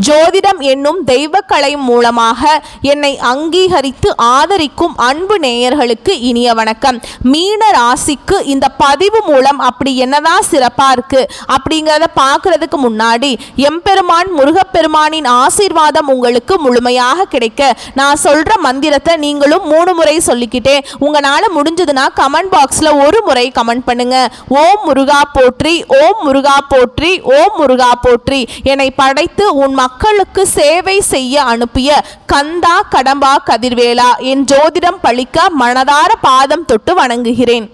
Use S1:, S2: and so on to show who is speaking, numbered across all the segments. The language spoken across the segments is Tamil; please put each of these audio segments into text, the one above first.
S1: ஜோதிடம் என்னும் தெய்வக்கலை மூலமாக என்னை அங்கீகரித்து ஆதரிக்கும் அன்பு நேயர்களுக்கு இனிய வணக்கம். மீன ராசிக்கு இந்த பதிவு மூலம் அப்படி என்னதான் சிறப்பா இருக்கு அப்படிங்கிறத பார்க்கறதுக்கு முன்னாடி எம்பெருமான் முருகப்பெருமானின் ஆசீர்வாதம் உங்களுக்கு முழுமையாக கிடைக்க நான் சொல்ற மந்திரத்தை நீங்களும் 3 முறை சொல்லிக்கிட்டே உங்களால முடிஞ்சதுன்னா கமெண்ட் பாக்ஸ்ல ஒரு முறை கமெண்ட் பண்ணுங்க. ஓம் முருகா போற்றி, ஓம் முருகா போற்றி, ஓம் முருகா போற்றி. என்னை படைத்து உன் மக்களுக்கு சேவை செய்ய அனுப்பிய கந்தா கடம்பா கதிர்வேலா என் ஜோதிடம் பழிக்க மனதார பாதம் தொட்டு வணங்குகிறேன்.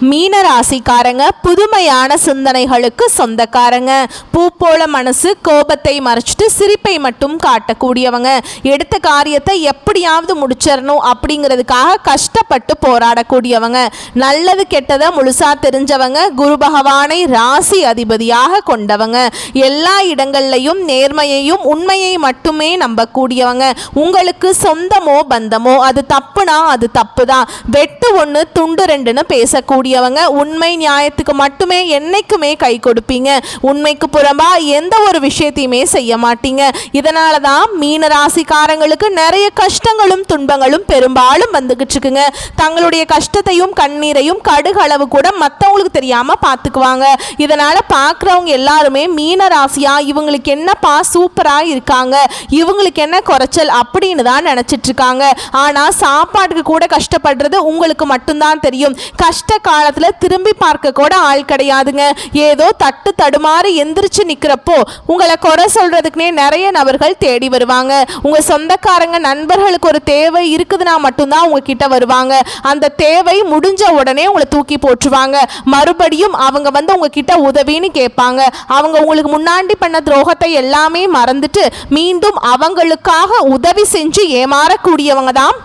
S1: மீனராசிக்காரங்க புதுமையான சிந்தனைகளுக்கு சொந்தக்காரங்க. பூ போல மனசு, கோபத்தை மறைச்சிட்டு சிரிப்பை மட்டும் காட்டக்கூடியவங்க. எடுத்த காரியத்தை எப்படியாவது முடிச்சிடணும் அப்படிங்கிறதுக்காக கஷ்டப்பட்டு போராடக்கூடியவங்க. நல்லது கெட்டதை முழுசா தெரிஞ்சவங்க. குரு பகவானை ராசி அதிபதியாக கொண்டவங்க. எல்லா இடங்கள்லையும் நேர்மையையும் உண்மையை மட்டுமே நம்பக்கூடியவங்க. உங்களுக்கு சொந்தமோ பந்தமோ அது தப்புனா அது தப்பு தான். வெட்டு ஒன்று துண்டு ரெண்டுன்னு பேசக்கூடிய உண்மை நியாயத்துக்கு மட்டுமே என்னைக்குமே கை கொடுப்பீங்க. உண்மைக்கு புறம்பா எந்த ஒரு விஷயத்தையுமே செய்ய மாட்டீங்க. இதனால தான் மீன ராசிக்காரங்களுக்கு நிறைய கஷ்டங்களும் துன்பங்களும் பெரும்பாலும் வந்துகிட்டு இருக்குங்க. தங்களுடைய கஷ்டத்தையும் கண்ணீரையும் கடுகளவு கூட மற்றவங்களுக்கு தெரியாம பார்த்துக்குவாங்க. இதனால பார்க்குறவங்க எல்லாருமே மீன ராசியா இவங்களுக்கு என்னப்பா சூப்பரா இருக்காங்க, இவங்களுக்கு என்ன குறைச்சல் அப்படின்னு தான் நினைச்சிட்டு இருக்காங்க. ஆனா சாப்பாட்டுக்கு கூட கஷ்டப்படுறது உங்களுக்கு மட்டும்தான் தெரியும். கஷ்ட காலத்துல திரும்பி பார்க்க கூட ஆள் கிடையாதுங்க. ஏதோ தட்டு தடுமாறி எந்திரிச்சு நிக்கிறப்போ உங்களை குறை சொல்றதுக்குனே நிறைய நபர்கள் தேடி வருவாங்க. உங்க சொந்தக்காரங்க நண்பர்களுக்கு ஒரு தேவை இருக்குதுன்னா மட்டும்தான் உங்ககிட்ட வருவாங்க. அந்த தேவை முடிஞ்ச உடனே உங்களை தூக்கி போட்டுருவாங்க. மறுபடியும் அவங்க வந்து உங்ககிட்ட உதவின்னு கேட்பாங்க. அவங்க உங்களுக்கு முன்னாடி பண்ண துரோகத்தை எல்லாமே மறந்துட்டு மீண்டும் அவங்களுக்காக உதவி செஞ்சு ஏமாறக்கூடியவங்க தான்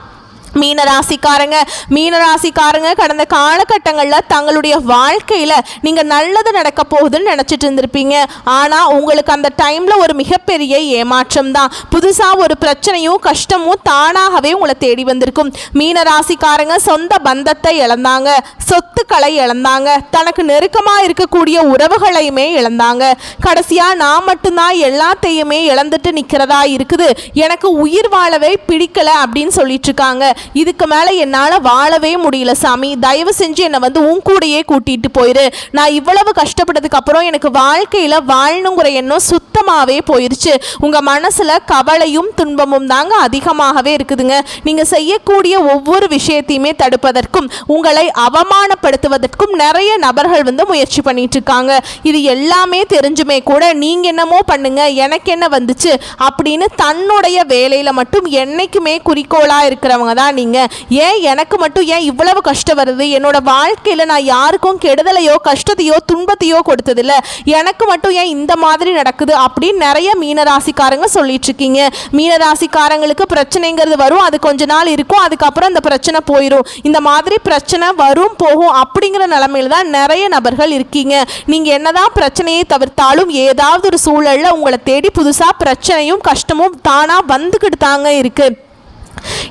S1: மீனராசிக்காரங்க. மீனராசிக்காரங்க கடந்த காலகட்டங்களில் தங்களுடைய வாழ்க்கையில் நீங்கள் நல்லது நடக்க போகுதுன்னு நினச்சிட்டு இருந்திருப்பீங்க. ஆனால் உங்களுக்கு அந்த டைமில் ஒரு மிகப்பெரிய ஏமாற்றம் தான். புதுசாக ஒரு பிரச்சனையும் கஷ்டமும் தானாகவே உங்களை தேடி வந்திருக்கும். மீனராசிக்காரங்க சொந்த பந்தத்தை இழந்தாங்க, சொத்துக்களை இழந்தாங்க, தனக்கு நெருக்கமாக இருக்கக்கூடிய உறவுகளையுமே இழந்தாங்க. கடைசியாக நான் மட்டும்தான் எல்லாத்தையுமே இழந்துட்டு நிற்கிறதா இருக்குது, எனக்கு உயிர் வாழவே பிடிக்கலை அப்படின்னு சொல்லிட்டு இருக்காங்க. இதுக்கு மேலே என்னால் வாழவே முடியல சாமி, தயவு செஞ்சு என்னை வந்து உன் கூடையே கூட்டிகிட்டு போயிரு. நான் இவ்வளவு கஷ்டப்பட்டதுக்கு அப்புறம் எனக்கு வாழ்க்கையில் வாழணுங்கிற எண்ணம் சுத்தமாகவே போயிடுச்சு. உங்கள் மனசில் கவலையும் துன்பமும் தாங்க அதிகமாகவே இருக்குதுங்க. நீங்கள் செய்யக்கூடிய ஒவ்வொரு விஷயத்தையுமே தடுப்பதற்கும் உங்களை அவமானப்படுத்துவதற்கும் நிறைய நபர்கள் வந்து முயற்சி பண்ணிட்டு இருக்காங்க. இது எல்லாமே தெரிஞ்சுமே கூட நீங்கள் என்னமோ பண்ணுங்க, எனக்கு என்ன வந்துச்சு அப்படின்னு தன்னுடைய வேலையில் மட்டும் என்னைக்குமே குறிக்கோளாக இருக்கிறவங்க தான் நீங்க. ஏன் எனக்கு மட்டும் ஏன் இவ்வளவு கஷ்டம் வருது, என்னோட வாழ்க்கையில் நான் யாருக்கும் கெடுதலையோ கஷ்டத்தையோ துன்பத்தையோ கொடுத்ததில்லை, எனக்கு மட்டும் ஏன் இந்த மாதிரி நடக்குது அப்படின்னு நிறைய மீனராசிக்காரங்க சொல்லிட்டு இருக்கீங்க. மீனராசிக்காரங்களுக்கு பிரச்சனைங்கிறது வரும், அது கொஞ்ச நாள் இருக்கும், அதுக்கப்புறம் அந்த பிரச்சனை போயிடும். இந்த மாதிரி பிரச்சனை வரும் போகும் அப்படிங்கிற நிலைமையில தான் நிறைய நபர்கள் இருக்கீங்க. நீங்க என்னதான் பிரச்சனையை தவிர்த்தாலும் ஏதாவது ஒரு சூழல்ல உங்களை தேடி புதுசா பிரச்சனையும் கஷ்டமும் தானா வந்துக்கிட்டு தாங்க இருக்கு.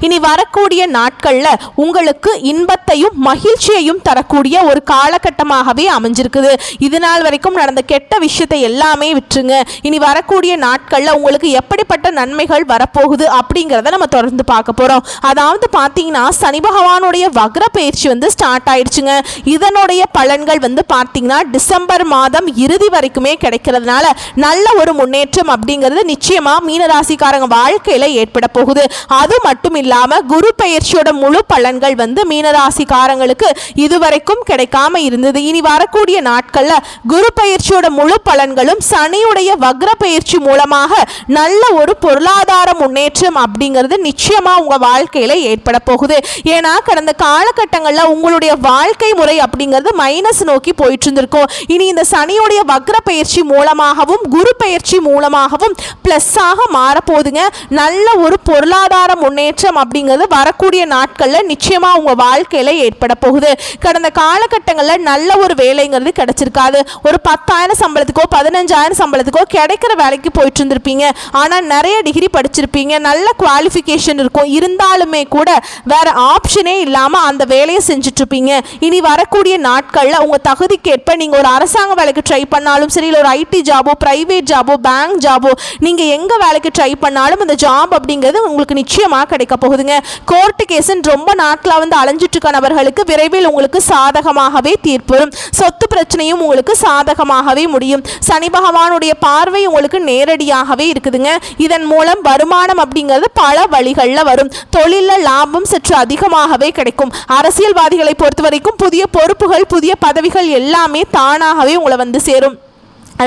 S1: இனி வரக்கூடிய நாட்களில் உங்களுக்கு இன்பத்தையும் மகிழ்ச்சியையும் தரக்கூடிய ஒரு காலகட்டமாகவே அமைஞ்சிருக்குது. இது நாள் வரைக்கும் நடந்த கெட்ட விஷயத்தை எல்லாமே விட்டுருங்க. இனி வரக்கூடிய நாட்களில் உங்களுக்கு எப்படிப்பட்ட நன்மைகள் வரப்போகுது அப்படிங்கிறத நம்ம தொடர்ந்து பார்க்க போகிறோம். அதாவது பார்த்தீங்கன்னா சனி பகவானுடைய வக்ர பயிற்சி வந்து ஸ்டார்ட் ஆயிடுச்சுங்க. இதனுடைய பலன்கள் வந்து பார்த்தீங்கன்னா டிசம்பர் மாதம் இறுதி வரைக்குமே கிடைக்கிறதுனால நல்ல ஒரு முன்னேற்றம் அப்படிங்கிறது நிச்சயமாக மீனராசிக்காரங்க வாழ்க்கையில் ஏற்பட போகுது. அது மட்டும் இல்லாம குரு பெயர்ச்சியோட முழு பலன்கள் வந்து மீனராசிக்காரங்களுக்கு இதுவரைக்கும் கிடைக்காம இருந்தது. இனி வரக்கூடிய நாட்கள்ல குரு பெயர்ச்சியோட முழு பலன்களும் சனியுடைய வக்ர பெயர்ச்சி மூலமாக நல்ல ஒரு பொருளாதார முன்னேற்றம் அப்படிங்கிறது நிச்சயமா உங்க வாழ்க்கையில ஏற்பட போகுது. ஏன்னா கடந்த காலகட்டங்கள்ல உங்களுடைய வாழ்க்கை முறை அப்படிங்கிறது மைனஸ் நோக்கி போயிட்டு இருந்திருக்கும். இனி இந்த சனியுடைய வக்ர பெயர்ச்சி மூலமாகவும் குரு பெயர்ச்சி மூலமாகவும் பிளஸ் ஆக மாறப்போகுதுங்க. நல்ல ஒரு பொருளாதார முன்னேற்றம் முன்னேற்றம் அப்படிங்கிறது வரக்கூடிய நாட்களில் நிச்சயமாக உங்கள் வாழ்க்கையில் ஏற்பட போகுது. கடந்த காலகட்டங்களில் நல்ல ஒரு வேலைங்கிறது கிடைச்சிருக்காது. ஒரு 10,000 சம்பளத்துக்கோ 15,000 சம்பளத்துக்கோ கிடைக்கிற வேலைக்கு போயிட்டு இருந்திருப்பீங்க. ஆனால் நிறைய டிகிரி படிச்சிருப்பீங்க, நல்ல குவாலிஃபிகேஷன் இருக்கும், இருந்தாலுமே கூட வேற ஆப்ஷனே இல்லாமல் அந்த வேலையை செஞ்சுட்டு இருப்பீங்க. இனி வரக்கூடிய நாட்களில் உங்கள் தகுதிக்கேற்ப நீங்கள் ஒரு அரசாங்க வேலைக்கு ட்ரை பண்ணாலும் சரி, இல்லை ஒரு ஐடி ஜாபோ, பிரைவேட் ஜாபோ, பேங்க் ஜாபோ, நீங்கள் எங்கே வேலைக்கு ட்ரை பண்ணாலும் அந்த ஜாப் அப்படிங்கிறது உங்களுக்கு நிச்சயமாக கிடைக்க போகுதுங்க. கோர்ட்டு கேஸுன்னு ரொம்ப நாட்களாக வந்து அலைஞ்சிட்டு இருக்க நபர்களுக்கு விரைவில் உங்களுக்கு சாதகமாகவே தீர்ப்பு வரும். சொத்து பிரச்சனையும் உங்களுக்கு சாதகமாகவே முடியும். சனி பகவானுடைய பார்வை உங்களுக்கு நேரடியாகவே இருக்குதுங்க. இதன் மூலம் வருமானம் அப்படிங்கிறது பல வழிகளில் வரும். தொழிலில் லாபம் சற்று அதிகமாகவே கிடைக்கும். அரசியல்வாதிகளை பொறுத்த வரைக்கும் புதிய பொறுப்புகள், புதிய பதவிகள் எல்லாமே தானாகவே உங்களை வந்து சேரும்.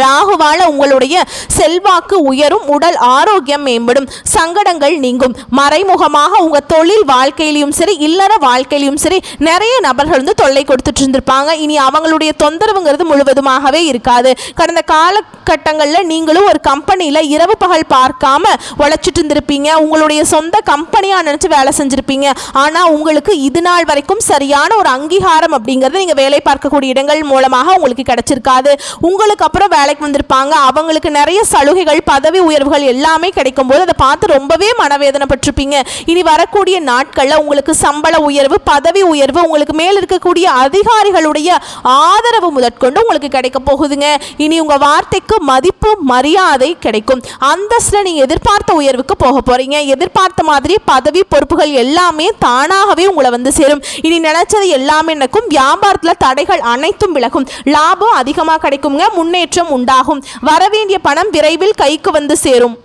S1: ராகுவால உங்களுடைய செல்வாக்கு உயரும், உடல் ஆரோக்கியம் மேம்படும், சங்கடங்கள் நீங்கும். மறைமுகமாக உங்கள் தொழில் வாழ்க்கையிலையும் சரி, இல்லற வாழ்க்கையிலையும் சரி நிறைய நபர்கள் வந்து தொல்லை கொடுத்துட்டு இருந்திருப்பாங்க. இனி அவங்களுடைய தொந்தரவுங்கிறது முழுவதுமாகவே இருக்காது. கடந்த காலகட்டங்களில் நீங்களும் ஒரு கம்பெனியில் இரவு பகல் பார்க்காம உழைச்சிட்டு இருந்திருப்பீங்க. உங்களுடைய சொந்த கம்பெனியாக நினச்சி வேலை செஞ்சுருப்பீங்க. ஆனால் உங்களுக்கு இது நாள் வரைக்கும் சரியான ஒரு அங்கீகாரம் அப்படிங்கிறது நீங்கள் வேலை பார்க்கக்கூடிய இடங்கள் மூலமாக உங்களுக்கு கிடைச்சிருக்காது. உங்களுக்கு அப்புறம் வேலைக்கு வந்திருப்பாங்க, அவங்களுக்கு நிறைய சலுகைகள், பதவி உயர்வுகள் எல்லாமே கிடைக்கும் போது அதை பார்த்து ரொம்பவே மனவேதனைப்பட்டிருப்பீங்க. இனி வரக்கூடிய நாட்களில் உங்களுக்கு சம்பள உயர்வு, பதவி உயர்வு, உங்களுக்கு மேல் இருக்கக்கூடிய அதிகாரிகளுடைய ஆதரவு முதற்கொண்டு உங்களுக்கு கிடைக்க போகுதுங்க. இனி உங்கள் வார்த்தைக்கு மதிப்பு, மரியாதை கிடைக்கும். அந்தஸ்தில் நீங்கள் எதிர்பார்த்த உயர்வுக்கு போக போறீங்க. எதிர்பார்த்த மாதிரி பதவி, பொறுப்புகள் எல்லாமே தானாகவே உங்களை வந்து சேரும். இனி நினைச்சது எல்லாமே நடக்கும். வியாபாரத்தில் தடைகள் அனைத்தும் விலகும். லாபம் அதிகமாக கிடைக்குங்க. முன்னேற்றம் உண்டாகும். வரவேண்டிய பணம் விரைவில் கைக்கு வந்து சேரும்.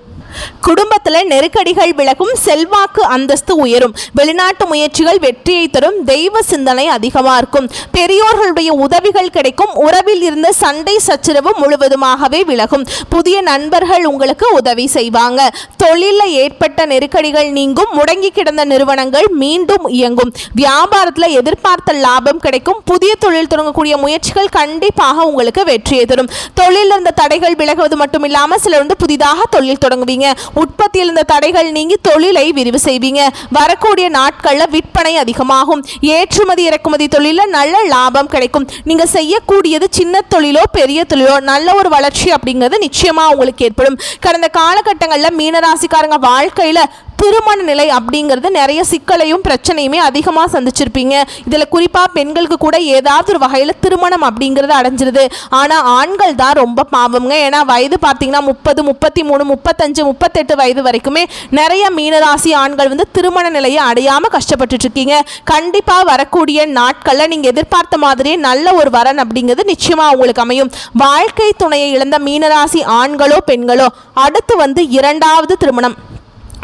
S1: குடும்பத்தில் நெருக்கடிகள் விலகும். செல்வாக்கு அந்தஸ்து உயரும். வெளிநாட்டு முயற்சிகள் வெற்றியை தரும். தெய்வ சிந்தனை அதிகமாக இருக்கும். பெரியோர்களுடைய உதவிகள் கிடைக்கும். உறவில் இருந்த சண்டை சச்சரவு முழுவதுமாகவே விலகும். புதிய நண்பர்கள் உங்களுக்கு உதவி செய்வாங்க. தொழிலில் ஏற்பட்ட நெருக்கடிகள் நீங்கும். முடங்கி கிடந்த நிறுவனங்கள் மீண்டும் இயங்கும். வியாபாரத்தில் எதிர்பார்த்த லாபம் கிடைக்கும். புதிய தொழில் தொடங்கக்கூடிய முயற்சிகள் கண்டிப்பாக உங்களுக்கு வெற்றியை தரும். தொழிலில் இருந்த தடைகள் விலகுவது மட்டும் இல்லாமல் சிலர் வந்து புதிதாக தொழில் தொடங்குவீங்க. உற்பத்தியில் இருந்த தடைகள் நீங்கி தொழிலை விரிவு செய்வீங்க. வரக்கூடிய நாட்களில் விற்பனை அதிகமாகும். ஏற்றுமதி இறக்குமதி தொழிலில் நல்ல லாபம் கிடைக்கும். நீங்க செய்யக்கூடியது சின்ன தொழிலோ பெரிய தொழிலோ நல்ல ஒரு வளர்ச்சி அப்படிங்கிறது நிச்சயமா உங்களுக்கு ஏற்படும். கடந்த காலகட்டங்களில் மீனராசிக்காரங்க வாழ்க்கையில திருமண நிலை அப்படிங்கிறது நிறைய சிக்கலையும் பிரச்சனையுமே அதிகமாக சந்திச்சிருப்பீங்க. இதில் குறிப்பாக பெண்களுக்கு கூட ஏதாவது ஒரு வகையில் திருமணம் அப்படிங்கிறது அடைஞ்சிருது. ஆனால் ஆண்கள் தான் ரொம்ப பாவம்ங்க. ஏன்னா வயது பார்த்தீங்கன்னா 30, 33, 35, 38 வயது வரைக்குமே நிறைய மீனராசி ஆண்கள் வந்து திருமண நிலையை அடையாமல் கஷ்டப்பட்டுட்டு இருக்கீங்க. கண்டிப்பாக வரக்கூடிய நாட்களில் நீங்கள் எதிர்பார்த்த மாதிரியே நல்ல ஒரு வரன் அப்படிங்கிறது நிச்சயமாக உங்களுக்கு அமையும். வாழ்க்கை துணையை இழந்த மீனராசி ஆண்களோ பெண்களோ அடுத்து வந்து இரண்டாவது திருமணம்,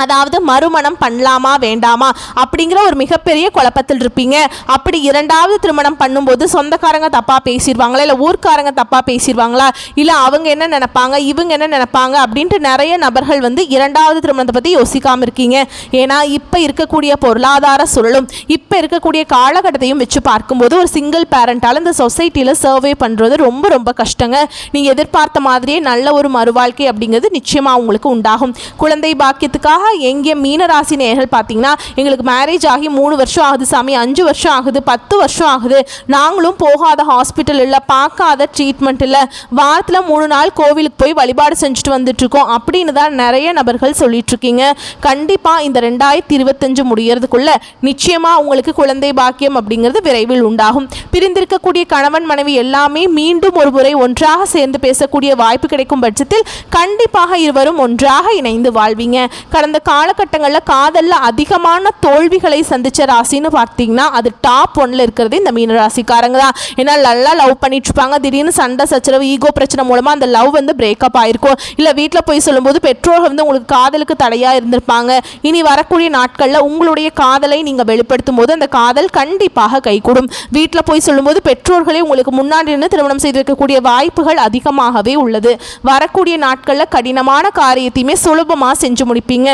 S1: அதாவது மறுமணம் பண்ணலாமா வேண்டாமா அப்படிங்கிற ஒரு மிகப்பெரிய குழப்பத்தில் இருப்பீங்க. அப்படி இரண்டாவது திருமணம் பண்ணும்போது சொந்தக்காரங்க தப்பாக பேசிடுவாங்களா, இல்லை ஊர்க்காரங்க தப்பாக பேசிடுவாங்களா, இல்லை அவங்க என்ன நினைப்பாங்க, இவங்க என்ன நினைப்பாங்க அப்படின்ட்டு நிறைய நபர்கள் வந்து இரண்டாவது திருமணத்தை பற்றி யோசிக்காமல் இருக்கீங்க. ஏன்னா இப்போ இருக்கக்கூடிய பொருளாதார சூழலும் இப்போ இருக்கக்கூடிய காலகட்டத்தையும் வச்சு பார்க்கும்போது ஒரு சிங்கிள் பேரண்டால் இந்த சொசைட்டியில் சர்வே பண்ணுறது ரொம்ப ரொம்ப கஷ்டங்க. நீங்கள் எதிர்பார்த்த மாதிரியே நல்ல ஒரு மறுவாழ்க்கை அப்படிங்கிறது நிச்சயமாக உங்களுக்கு உண்டாகும். குழந்தை பாக்கியத்துக்காக எங்கே மீனராசி நேயர்கள் பார்த்தீங்கன்னா, எங்களுக்கு மேரேஜ் ஆகி 3 வருஷம் ஆகுது சாமி, 5 வருஷம் ஆகுது, 10 வருஷம் ஆகுது, நாங்களும் போகாத ஹாஸ்பிட்டல் இல்லை, பார்க்காத ட்ரீட்மெண்ட் இல்லை, வாரத்தில் 3 நாள் கோவிலுக்கு போய் வழிபாடு செஞ்சுட்டு வந்துட்டுருக்கோம் அப்படின்னு தான் நிறைய நபர்கள் சொல்லிட்டு இருக்கீங்க. கண்டிப்பாக இந்த 2025 முடியறதுக்குள்ள நிச்சயமாக உங்களுக்கு குழந்தை பாக்கியம் அப்படிங்கிறது விரைவில் உண்டாகும். பிரிந்திருக்கக்கூடிய கணவன் மனைவி எல்லாமே மீண்டும் ஒரு முறை ஒன்றாக சேர்ந்து பேசக்கூடிய வாய்ப்பு கிடைக்கும் பட்சத்தில் கண்டிப்பாக இருவரும் ஒன்றாக இணைந்து வாழ்வீங்க. கடந்த காலகட்டங்களில் காதலில் அதிகமான தோல்விகளை சந்தித்த ராசின்னு பார்த்தீங்கன்னா அது டாப் 1ல் இருக்கிறது இந்த மீன ராசிக்காரங்க தான். ஏன்னா நல்லா லவ் பண்ணிட்டு இருப்பாங்க, திடீர்னு சண்டை சச்சரவு, ஈகோ பிரச்சனை மூலமாக அந்த லவ் வந்து பிரேக்கப் ஆயிருக்கும். இல்லை வீட்டில் போய் சொல்லும்போது பெற்றோர்கள் வந்து உங்களுக்கு காதலுக்கு தடையாக இருந்திருப்பாங்க. இனி வரக்கூடிய நாட்களில் உங்களுடைய காதலை நீங்கள் வெளிப்படுத்தும் போது அந்த காதல் கண்டிப்பாக கைகூடும். வீட்டில் போய் சொல்லும்போது பெற்றோர்களே உங்களுக்கு முன்னாடி இருந்து திருமணம் செய்து வைக்கக்கூடிய வாய்ப்புகள் அதிகமாகவே உள்ளது. வரக்கூடிய நாட்களில் கடினமான காரியத்தையுமே சுலபமாக செஞ்சு முடிப்பீங்க.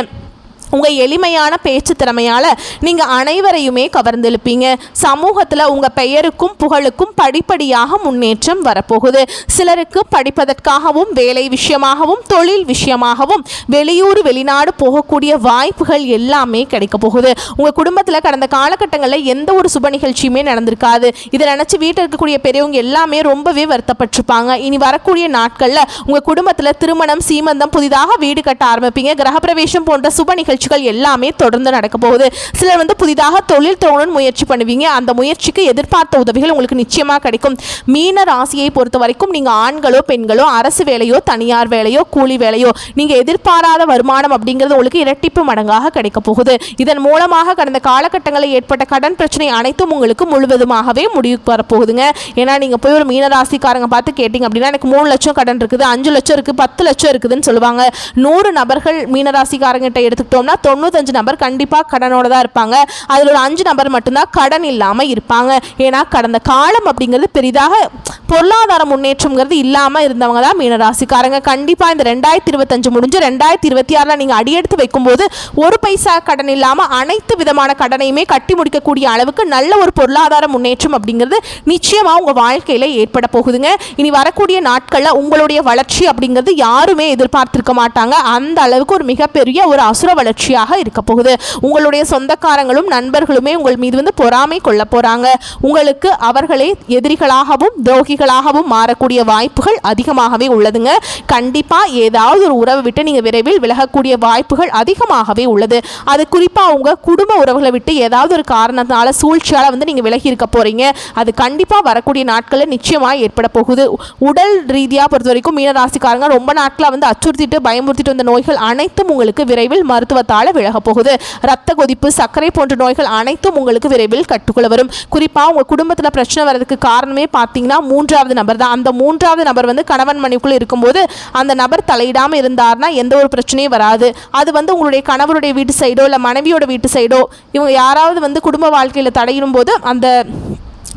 S1: உங்கள் எளிமையான பேச்சு திறமையால் நீங்கள் அனைவரையுமே கவர்ந்தெழுப்பீங்க. சமூகத்தில் உங்கள் பெயருக்கும் புகழுக்கும் படிப்படியாக முன்னேற்றம் வரப்போகுது. சிலருக்கு படிப்பதற்காகவும் வேலை விஷயமாகவும் தொழில் விஷயமாகவும் வெளியூர் வெளிநாடு போகக்கூடிய வாய்ப்புகள் எல்லாமே கிடைக்க போகுது. உங்கள் குடும்பத்தில் கடந்த காலகட்டங்களில் எந்த ஒரு சுப நிகழ்ச்சியுமே நடந்திருக்காது. இதை நினச்சி வீட்டில் இருக்கக்கூடிய பெரியவங்க எல்லாமே ரொம்பவே வருத்தப்பட்டிருப்பாங்க. இனி வரக்கூடிய நாட்களில் உங்கள் குடும்பத்தில் திருமணம், சீமந்தம், புதிதாக வீடு கட்ட ஆரம்பிப்பீங்க. கிரகப்பிரவேசம் போன்ற சுப நிகழ்ச்சிகள் எல்லாமே தொடர்ந்து நடக்க போகுது. சிலர் புதிதாக தொழில் தொடங்கணும்னு முயற்சி பண்ணுவீங்க. அந்த முயற்சிக்கு எதிர்பார்த்த உதவிகள் உங்களுக்கு நிச்சயமா கிடைக்கும். மீன ராசியை பொறுத்த வரைக்கும் நீங்க ஆண்களோ பெண்களோ அரசு வேலையோ தனியார் வேலையோ கூலி வேலையோ நீங்க எதிர்பாராத வருமானம் அப்படிங்கிறது உங்களுக்கு இரட்டிப்பு மடங்காக கிடைக்க போகுது. இதன் மூலமாக கடந்த காலகட்டங்களில் ஏற்பட்ட கடன் பிரச்சனை அனைத்தும் உங்களுக்கு முழுவதுமாகவே முடிவுக்கு வரப்போகுதுங்க. ஏன்னா நீங்க போய் ஒரு மீன ராசிக்காரங்க பார்த்து கேட்டீங்க அப்படின்னா எனக்கு 3 லட்சம் கடன் இருக்குது, 5 லட்சம் இருக்கு, 10 லட்சம் இருக்குதுன்னு சொல்லுவாங்க. 100 நபர்கள் மீனராசிக்காரங்கிட்ட எடுத்துக்கிட்டோம்னா 95 நபர் கண்டிப்பாக கடனோட தான் இருப்பாங்க. அதில் ஒரு 5 நபர் மட்டும்தான் கடன் இல்லாமல் இருப்பாங்க. ஏன்னா கடந்த காலம் அப்படிங்கிறது பெரிதாக பொருளாதார முன்னேற்றம்ங்கிறது இல்லாமல் இருந்தவங்க தான் மீனராசிக்காரங்க. கண்டிப்பாக இந்த 2025 முடிஞ்சு 2026 நீங்கள் அடியெடுத்து வைக்கும்போது ஒரு பைசா கடன் இல்லாமல் அனைத்து விதமான கடனையுமே கட்டி முடிக்கக்கூடிய அளவுக்கு நல்ல ஒரு பொருளாதார முன்னேற்றம் அப்படிங்கிறது நிச்சயமாக உங்கள் வாழ்க்கையில் ஏற்பட போகுதுங்க. இனி வரக்கூடிய நாட்களில் உங்களுடைய வளர்ச்சி அப்படிங்கிறது யாருமே எதிர்பார்த்திருக்க மாட்டாங்க. அந்த அளவுக்கு ஒரு மிகப்பெரிய ஒரு அசுர வளர்ச்சியாக இருக்க போகுது. உங்களுடைய சொந்தக்காரங்களும் நண்பர்களுமே உங்கள் மீது பொறாமை கொள்ள போறாங்க. உங்களுக்கு அவர்களே எதிரிகளாகவும் துரோகிகளாகவும் மாறக்கூடிய வாய்ப்புகள் அதிகமாகவே உள்ளதுங்க. கண்டிப்பா ஏதாவது ஒரு உறவை விட்டு நீங்க விரைவில் விலகக்கூடிய வாய்ப்புகள் அதிகமாகவே உள்ளது. அது குறிப்பா உங்க குடும்ப உறவுகளை விட்டு ஏதாவது ஒரு காரணத்தினால சூழ்ச்சியால நீங்க விலகி இருக்க போறீங்க. அது கண்டிப்பா வரக்கூடிய நாட்களில் நிச்சயமா ஏற்பட போகுது. உடல் ரீதியா பொறுத்த வரைக்கும் மீனராசிக்காரங்க ரொம்ப நாட்களா அச்சுறுத்திட்டு பயமுறுத்திட்டு வந்த நோய்கள் அனைத்தும் உங்களுக்கு விரைவில் மருத்துவத்தால் விலக போகுது. ரத்த கொதிப்பு, சர்க்கரை போன்ற நோய்கள் அனைத்தும் உங்களுக்கு விரைவில் கட்டுக்குள்ள வரும். குறிப்பா உங்க குடும்பத்தில் பிரச்சனை வர்றதுக்கு காரணமே பார்த்தீங்கன்னா 3வது நபர் தான். அந்த 3வது நபர் கணவன் மனைவிக்குள்ள இருக்கும்போது அந்த நபர் தலையிடாமல் இருந்தார்னா எந்த ஒரு பிரச்சனையும் வராது. அது உங்களுடைய கணவருடைய வீட்டு சைடோ இல்லை மனைவியோட வீட்டு சைடோ இவங்க யாராவது குடும்ப வாழ்க்கையில் தடையிடும் போது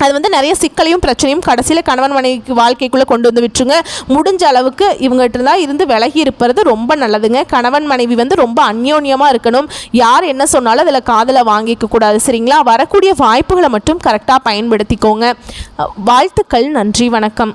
S1: அது நிறைய சிக்கலையும் பிரச்சனையும் கடைசியில் கணவன் மனைவி வாழ்க்கைக்குள்ளே கொண்டு வந்து விட்டுருங்க. முடிஞ்ச அளவுக்கு இவங்ககிட்ட தான் இருந்து விலகி இருப்பது ரொம்ப நல்லதுங்க. கணவன் மனைவி ரொம்ப அந்யோன்யமாக இருக்கணும். யார் என்ன சொன்னாலும் அதில் காதில் வாங்கிக்க கூடாது. சரிங்களா? வரக்கூடிய வாய்ப்புகளை மட்டும் கரெக்டாக பயன்படுத்திக்கோங்க. வாழ்த்துக்கள். நன்றி. வணக்கம்.